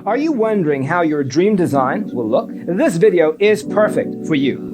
Are you wondering how your dream design will look? This video is perfect for you.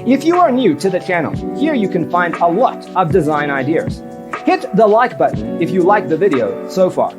If you are new to the channel, here you can find a lot of design ideas. Hit the like button if you like the video so far.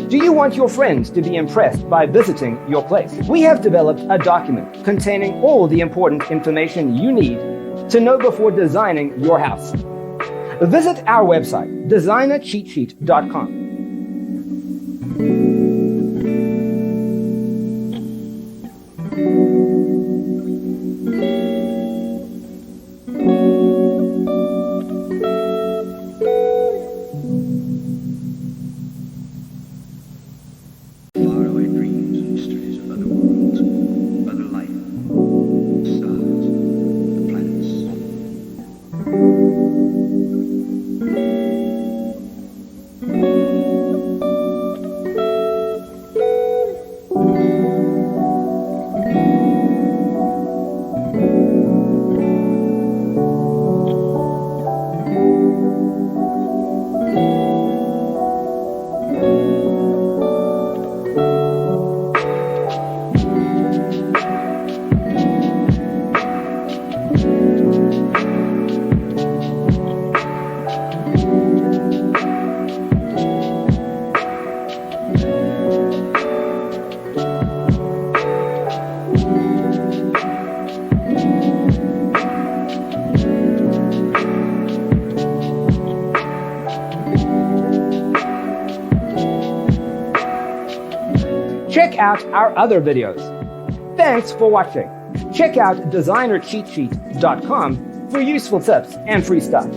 Do you want your friends to be impressed by visiting your place? We have developed a document containing all the important information you need to know before designing your house. Visit our website, designercheatsheet.com. Check out our other videos. Thanks for watching. Check out designercheatsheet.com for useful tips and free stuff.